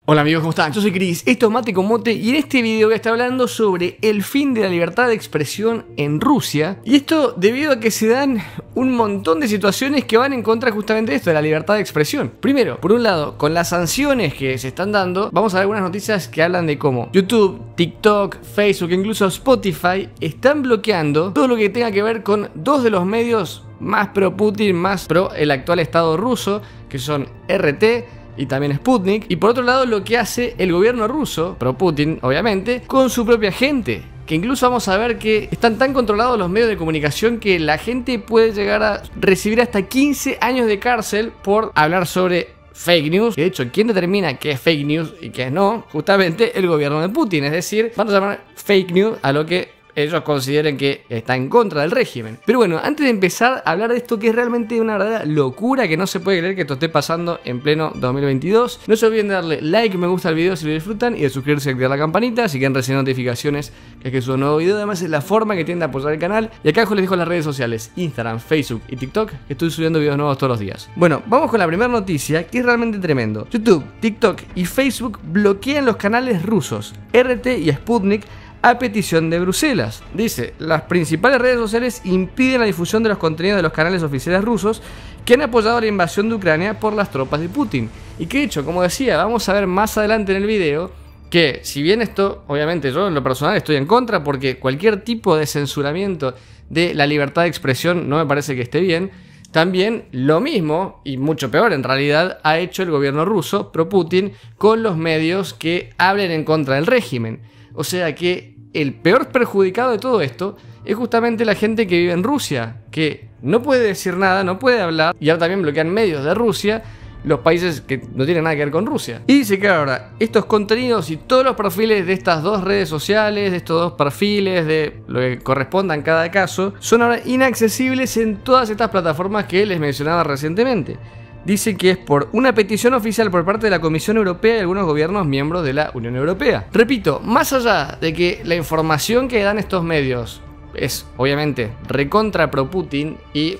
Hola amigos, ¿cómo están? Yo soy Chris, esto es Mate con Mote y en este video voy a estar hablando sobre el fin de la libertad de expresión en Rusia. Y esto debido a que se dan un montón de situaciones que van en contra justamente de esto, de la libertad de expresión. Primero, por un lado, con las sanciones que se están dando, vamos a ver algunas noticias que hablan de cómo YouTube, TikTok, Facebook, incluso Spotify están bloqueando todo lo que tenga que ver con dos de los medios más pro Putin, más pro el actual estado ruso, que son RT y también Sputnik. Y por otro lado, lo que hace el gobierno ruso, pro Putin obviamente, con su propia gente, que incluso vamos a ver que están tan controlados los medios de comunicación que la gente puede llegar a recibir hasta 15 años de cárcel por hablar sobre fake news. De hecho, ¿quién determina qué es fake news y qué no? Justamente el gobierno de Putin. Es decir, van a llamar fake news a lo que ellos consideren que está en contra del régimen. Pero bueno, antes de empezar a hablar de esto, que es realmente una verdadera locura, que no se puede creer que esto esté pasando en pleno 2022, no se olviden de darle like, me gusta al video si lo disfrutan, y de suscribirse y activar la campanita si quieren recibir notificaciones que subo un nuevo video. Además es la forma que tienen de apoyar el canal. Y acá abajo les dejo las redes sociales, Instagram, Facebook y TikTok, que estoy subiendo videos nuevos todos los días. Bueno, vamos con la primera noticia, que es realmente tremendo. YouTube, TikTok y Facebook bloquean los canales rusos RT y Sputnik a petición de Bruselas. Dice, las principales redes sociales impiden la difusión de los contenidos de los canales oficiales rusos que han apoyado la invasión de Ucrania por las tropas de Putin. Y que de hecho, como decía, vamos a ver más adelante en el video que, si bien esto, obviamente yo en lo personal estoy en contra, porque cualquier tipo de censuramiento de la libertad de expresión no me parece que esté bien, también lo mismo, y mucho peor en realidad, ha hecho el gobierno ruso, pro Putin, con los medios que hablen en contra del régimen. O sea que el peor perjudicado de todo esto es justamente la gente que vive en Rusia, que no puede decir nada, no puede hablar, y ahora también bloquean medios de Rusia, los países que no tienen nada que ver con Rusia. Y dice que ahora estos contenidos y todos los perfiles de estas dos redes sociales, de estos dos perfiles, de lo que corresponda en cada caso, son ahora inaccesibles en todas estas plataformas que les mencionaba recientemente. Dice que es por una petición oficial por parte de la Comisión Europea y algunos gobiernos miembros de la Unión Europea. Repito, más allá de que la información que dan estos medios es obviamente recontra pro Putin y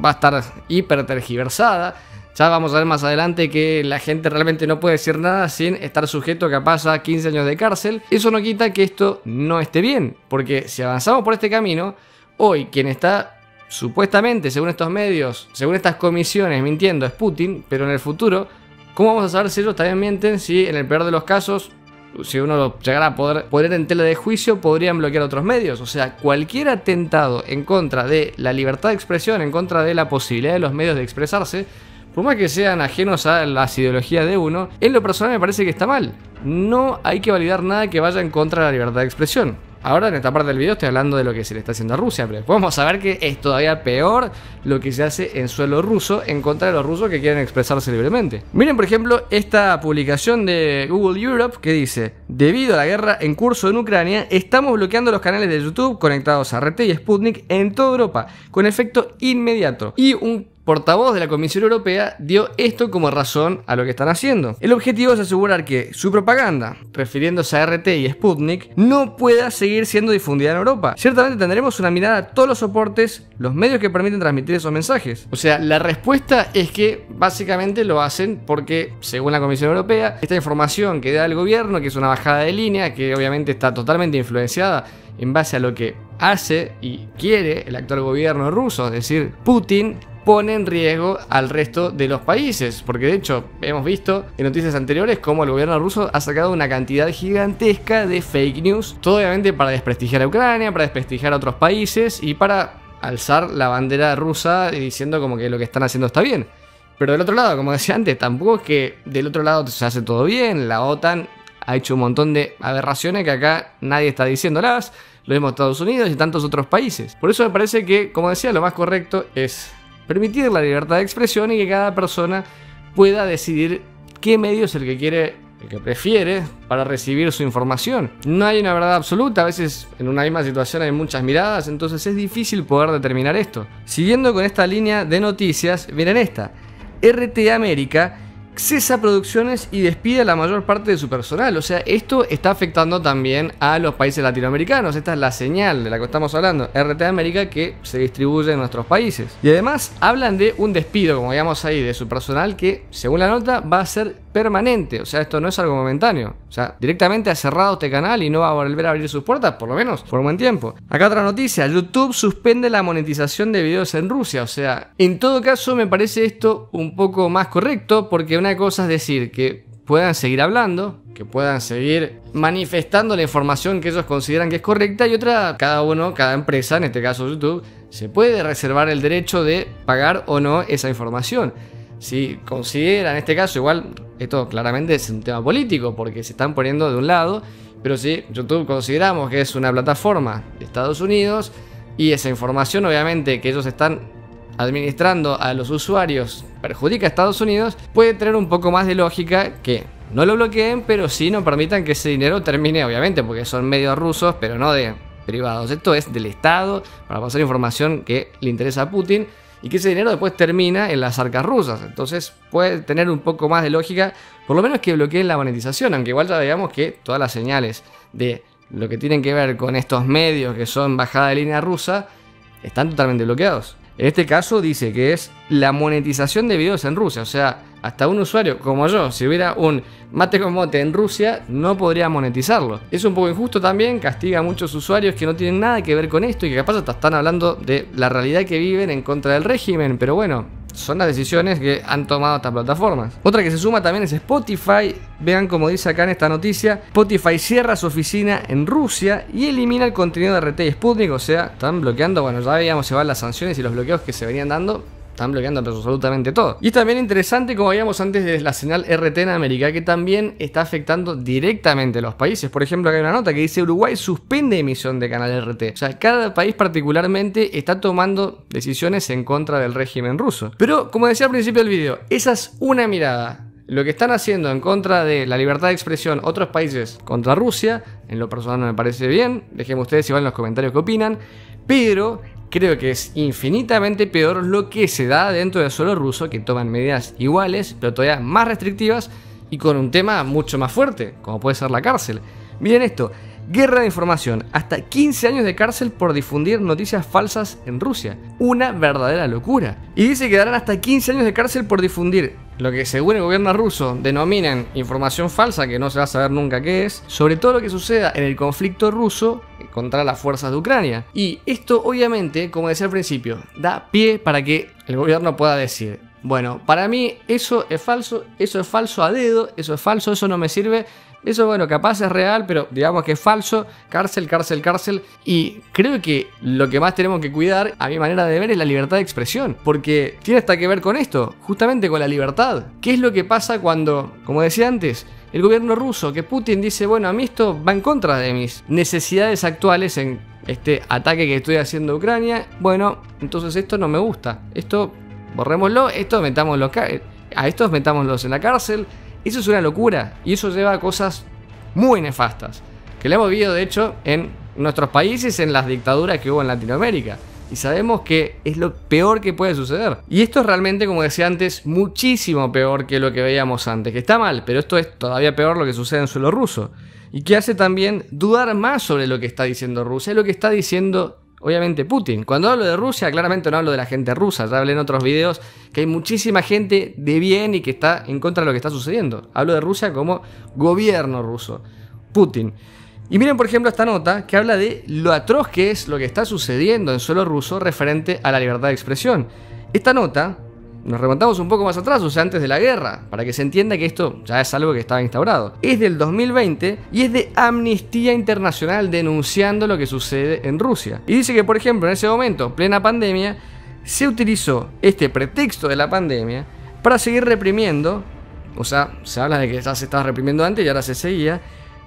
va a estar hiper tergiversada, ya vamos a ver más adelante que la gente realmente no puede decir nada sin estar sujeto capaz a 15 años de cárcel. Eso no quita que esto no esté bien, porque si avanzamos por este camino, hoy quien está supuestamente, según estos medios, según estas comisiones, mintiendo es Putin, pero en el futuro, ¿cómo vamos a saber si ellos también mienten? Si en el peor de los casos, si uno lo llegara a poder poner en tela de juicio, podrían bloquear otros medios. O sea, cualquier atentado en contra de la libertad de expresión, en contra de la posibilidad de los medios de expresarse, por más que sean ajenos a las ideologías de uno, en lo personal me parece que está mal. No hay que validar nada que vaya en contra de la libertad de expresión. Ahora en esta parte del video estoy hablando de lo que se le está haciendo a Rusia, pero después vamos a ver que es todavía peor lo que se hace en suelo ruso en contra de los rusos que quieren expresarse libremente. Miren por ejemplo esta publicación de Google Europe que dice: debido a la guerra en curso en Ucrania, estamos bloqueando los canales de YouTube conectados a RT y Sputnik en toda Europa, con efecto inmediato. Y un portavoz de la Comisión Europea dio esto como razón a lo que están haciendo. El objetivo es asegurar que su propaganda, refiriéndose a RT y Sputnik, no pueda seguir siendo difundida en Europa. Ciertamente tendremos una mirada a todos los soportes, los medios que permiten transmitir esos mensajes. O sea, la respuesta es que básicamente lo hacen porque, según la Comisión Europea, esta información que da el gobierno, que es una bajada de línea, que obviamente está totalmente influenciada en base a lo que hace y quiere el actual gobierno ruso, es decir, Putin, pone en riesgo al resto de los países, porque de hecho hemos visto en noticias anteriores cómo el gobierno ruso ha sacado una cantidad gigantesca de fake news, todo obviamente para desprestigiar a Ucrania, para desprestigiar a otros países y para alzar la bandera rusa diciendo como que lo que están haciendo está bien. Pero del otro lado, como decía antes, tampoco es que del otro lado se hace todo bien. La OTAN ha hecho un montón de aberraciones que acá nadie está diciéndolas, lo mismo Estados Unidos y tantos otros países. Por eso me parece que, como decía, lo más correcto es permitir la libertad de expresión y que cada persona pueda decidir qué medio es el que quiere, el que prefiere para recibir su información. No hay una verdad absoluta, a veces en una misma situación hay muchas miradas, entonces es difícil poder determinar esto. Siguiendo con esta línea de noticias, miren esta: RT América cesa producciones y despide a la mayor parte de su personal. O sea, esto está afectando también a los países latinoamericanos. Esta es la señal de la que estamos hablando, RT América, que se distribuye en nuestros países. Y además hablan de un despido, como digamos ahí, de su personal, que según la nota va a ser permanente. O sea, esto no es algo momentáneo. O sea, directamente ha cerrado este canal y no va a volver a abrir sus puertas, por lo menos por un buen tiempo. Acá otra noticia: YouTube suspende la monetización de videos en Rusia. O sea, en todo caso me parece esto un poco más correcto, porque una cosa es decir que puedan seguir hablando, que puedan seguir manifestando la información que ellos consideran que es correcta, y otra, cada empresa, en este caso YouTube, se puede reservar el derecho de pagar o no esa información. Si considera, en este caso, igual esto claramente es un tema político porque se están poniendo de un lado, pero si YouTube consideramos que es una plataforma de Estados Unidos y esa información obviamente que ellos están administrando a los usuarios perjudica a Estados Unidos, puede tener un poco más de lógica que no lo bloqueen, pero sí no permitan que ese dinero termine, obviamente porque son medios rusos, pero no de privados. Esto es del Estado para pasar información que le interesa a Putin, y que ese dinero después termina en las arcas rusas. Entonces puede tener un poco más de lógica, por lo menos que bloqueen la monetización, aunque igual ya veamos que todas las señales de lo que tienen que ver con estos medios que son bajada de línea rusa están totalmente bloqueados. En este caso dice que es la monetización de videos en Rusia. O sea, hasta un usuario como yo, si hubiera un mate con mote en Rusia, no podría monetizarlo. Es un poco injusto también, castiga a muchos usuarios que no tienen nada que ver con esto y que capaz hasta están hablando de la realidad que viven en contra del régimen. Pero bueno, son las decisiones que han tomado estas plataformas. Otra que se suma también es Spotify. Vean como dice acá en esta noticia: Spotify cierra su oficina en Rusia y elimina el contenido de RT y Sputnik. O sea, están bloqueando, bueno, ya veíamos llevar las sanciones y los bloqueos que se venían dando. Están bloqueando absolutamente todo. Y es también interesante, como veíamos antes, de la señal RT en América, que también está afectando directamente a los países. Por ejemplo, acá hay una nota que dice: Uruguay suspende emisión de canal RT. O sea, cada país particularmente está tomando decisiones en contra del régimen ruso. Pero, como decía al principio del video, esa es una mirada. Lo que están haciendo en contra de la libertad de expresión otros países contra Rusia, en lo personal no me parece bien. Déjenme ustedes igual en los comentarios qué opinan. Pero creo que es infinitamente peor lo que se da dentro del suelo ruso, que toman medidas iguales, pero todavía más restrictivas y con un tema mucho más fuerte, como puede ser la cárcel. Miren esto: guerra de información, hasta 15 años de cárcel por difundir noticias falsas en Rusia. Una verdadera locura. Y dice que darán hasta 15 años de cárcel por difundir lo que según el gobierno ruso denominan información falsa, que no se va a saber nunca qué es, sobre todo lo que suceda en el conflicto ruso contra las fuerzas de Ucrania. Y esto obviamente, como decía al principio, da pie para que el gobierno pueda decir: bueno, para mí eso es falso a dedo, eso es falso, eso no me sirve. Eso, bueno, capaz es real, pero digamos que es falso. Cárcel, cárcel, cárcel. Y creo que lo que más tenemos que cuidar, a mi manera de ver, es la libertad de expresión. Porque tiene hasta que ver con esto, justamente con la libertad. ¿Qué es lo que pasa cuando, como decía antes, el gobierno ruso, que Putin dice: bueno, a mí esto va en contra de mis necesidades actuales en este ataque que estoy haciendo a Ucrania? Bueno, entonces esto no me gusta. Esto, borrémoslo, a estos metámoslos en la cárcel. Eso es una locura y eso lleva a cosas muy nefastas, que lo hemos visto de hecho en nuestros países, en las dictaduras que hubo en Latinoamérica, y sabemos que es lo peor que puede suceder. Y esto es realmente, como decía antes, muchísimo peor que lo que veíamos antes, que está mal, pero esto es todavía peor lo que sucede en suelo ruso, y que hace también dudar más sobre lo que está diciendo Rusia y lo que está diciendo obviamente Putin. Cuando hablo de Rusia, claramente no hablo de la gente rusa. Ya hablé en otros videos que hay muchísima gente de bien y que está en contra de lo que está sucediendo. Hablo de Rusia como gobierno ruso, Putin. Y miren, por ejemplo, esta nota que habla de lo atroz que es lo que está sucediendo en suelo ruso referente a la libertad de expresión. Esta nota, nos remontamos un poco más atrás, o sea, antes de la guerra, para que se entienda que esto ya es algo que estaba instaurado. Es del 2020 y es de Amnistía Internacional denunciando lo que sucede en Rusia. Y dice que, por ejemplo, en ese momento, plena pandemia, se utilizó este pretexto de la pandemia para seguir reprimiendo, o sea, se habla de que ya se estaba reprimiendo antes y ahora se seguía,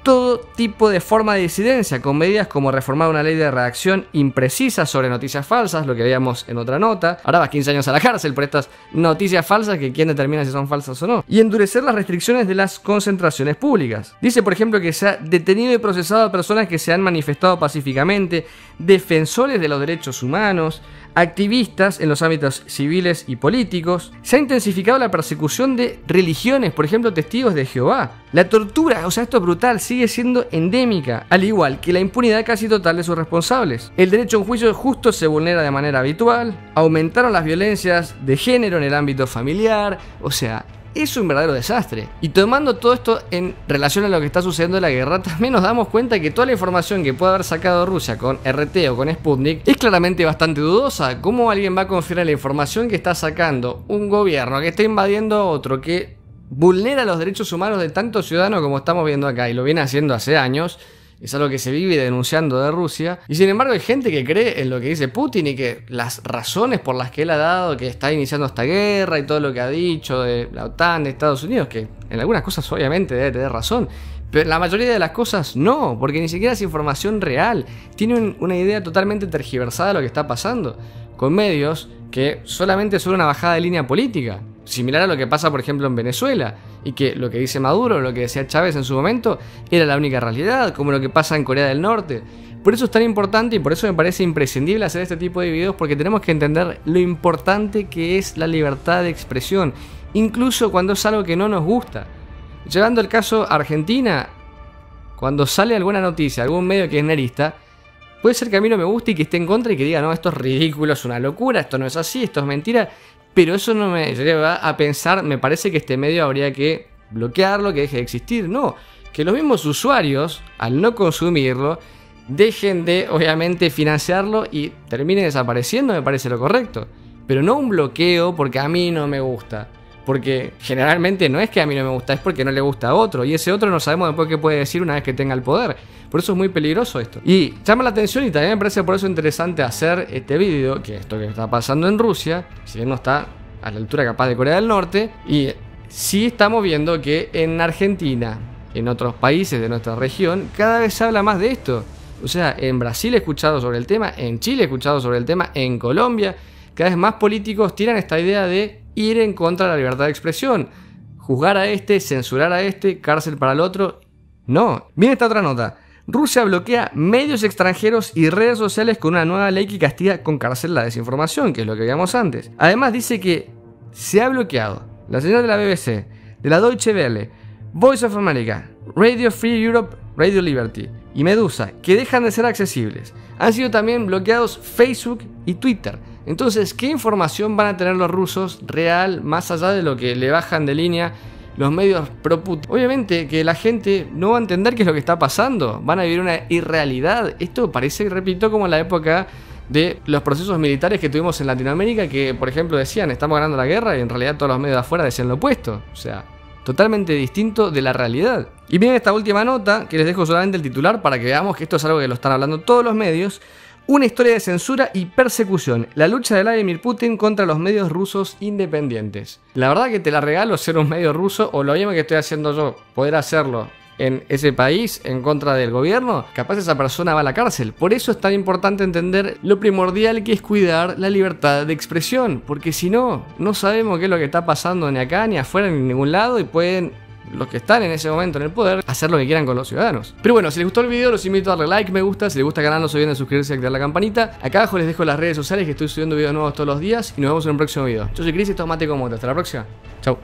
todo tipo de forma de disidencia, con medidas como reformar una ley de redacción imprecisa sobre noticias falsas, lo que veíamos en otra nota. Ahora vas 15 años a la cárcel por estas noticias falsas, que quién determina si son falsas o no. Y endurecer las restricciones de las concentraciones públicas. Dice, por ejemplo, que se ha detenido y procesado a personas que se han manifestado pacíficamente, defensores de los derechos humanos, activistas en los ámbitos civiles y políticos. Se ha intensificado la persecución de religiones, por ejemplo, testigos de Jehová. La tortura, o sea, esto es brutal, sigue siendo endémica, al igual que la impunidad casi total de sus responsables. El derecho a un juicio justo se vulnera de manera habitual. Aumentaron las violencias de género en el ámbito familiar. O sea, es un verdadero desastre. Y tomando todo esto en relación a lo que está sucediendo en la guerra, también nos damos cuenta que toda la información que puede haber sacado Rusia con RT o con Sputnik es claramente bastante dudosa. ¿Cómo alguien va a confiar en la información que está sacando un gobierno que está invadiendo a otro, que vulnera los derechos humanos de tantos ciudadanos como estamos viendo acá y lo viene haciendo hace años? Es algo que se vive denunciando de Rusia. Y sin embargo hay gente que cree en lo que dice Putin y que las razones por las que él ha dado que está iniciando esta guerra y todo lo que ha dicho de la OTAN, de Estados Unidos, que en algunas cosas obviamente debe tener razón, pero en la mayoría de las cosas no, porque ni siquiera es información real. Tiene una idea totalmente tergiversada de lo que está pasando, con medios que solamente son una bajada de línea política. Similar a lo que pasa, por ejemplo, en Venezuela, y que lo que dice Maduro, lo que decía Chávez en su momento, era la única realidad, como lo que pasa en Corea del Norte. Por eso es tan importante y por eso me parece imprescindible hacer este tipo de videos, porque tenemos que entender lo importante que es la libertad de expresión, incluso cuando es algo que no nos gusta. Llevando el caso a Argentina, cuando sale alguna noticia, algún medio kirchnerista, puede ser que a mí no me guste y que esté en contra y que diga, no, esto es ridículo, es una locura, esto no es así, esto es mentira. Pero eso no me lleva a pensar, me parece que este medio habría que bloquearlo, que deje de existir. No, que los mismos usuarios, al no consumirlo, dejen de, obviamente, financiarlo y terminen desapareciendo, me parece lo correcto. Pero no un bloqueo porque a mí no me gusta. Porque generalmente no es que a mí no me gusta, es porque no le gusta a otro. Y ese otro no sabemos después qué puede decir una vez que tenga el poder. Por eso es muy peligroso esto. Y llama la atención y también me parece por eso interesante hacer este vídeo, que esto que está pasando en Rusia, si bien no está a la altura capaz de Corea del Norte, y sí estamos viendo que en Argentina, en otros países de nuestra región, cada vez se habla más de esto. O sea, en Brasil he escuchado sobre el tema, en Chile he escuchado sobre el tema, en Colombia, cada vez más políticos tiran esta idea de ir en contra de la libertad de expresión, juzgar a este, censurar a este, cárcel para el otro. No. Viene esta otra nota. Rusia bloquea medios extranjeros y redes sociales con una nueva ley que castiga con cárcel la desinformación, que es lo que veíamos antes. Además dice que se ha bloqueado la señal de la BBC, de la Deutsche Welle, Voice of America, Radio Free Europe, Radio Liberty y Medusa, que dejan de ser accesibles. Han sido también bloqueados Facebook y Twitter. Entonces, ¿qué información van a tener los rusos real, más allá de lo que le bajan de línea los medios pro Putin? Obviamente que la gente no va a entender qué es lo que está pasando, van a vivir una irrealidad. Esto parece, repito, como en la época de los procesos militares que tuvimos en Latinoamérica, que por ejemplo decían, estamos ganando la guerra, y en realidad todos los medios de afuera decían lo opuesto. O sea, totalmente distinto de la realidad. Y miren esta última nota, que les dejo solamente el titular para que veamos que esto es algo que lo están hablando todos los medios. Una historia de censura y persecución. La lucha de Vladimir Putin contra los medios rusos independientes. La verdad que te la regalo ser un medio ruso, o lo mismo que estoy haciendo yo, poder hacerlo en ese país en contra del gobierno, capaz esa persona va a la cárcel. Por eso es tan importante entender lo primordial que es cuidar la libertad de expresión, porque si no, no sabemos qué es lo que está pasando ni acá, ni afuera, ni en ningún lado, y pueden los que están en ese momento en el poder hacer lo que quieran con los ciudadanos. Pero bueno, si les gustó el video los invito a darle like, me gusta, si les gusta el canal no se olviden de suscribirse y activar la campanita. Acá abajo les dejo las redes sociales, que estoy subiendo videos nuevos todos los días, y nos vemos en un próximo video. Yo soy Chris y esto es Mate con Mote. Hasta la próxima. Chau.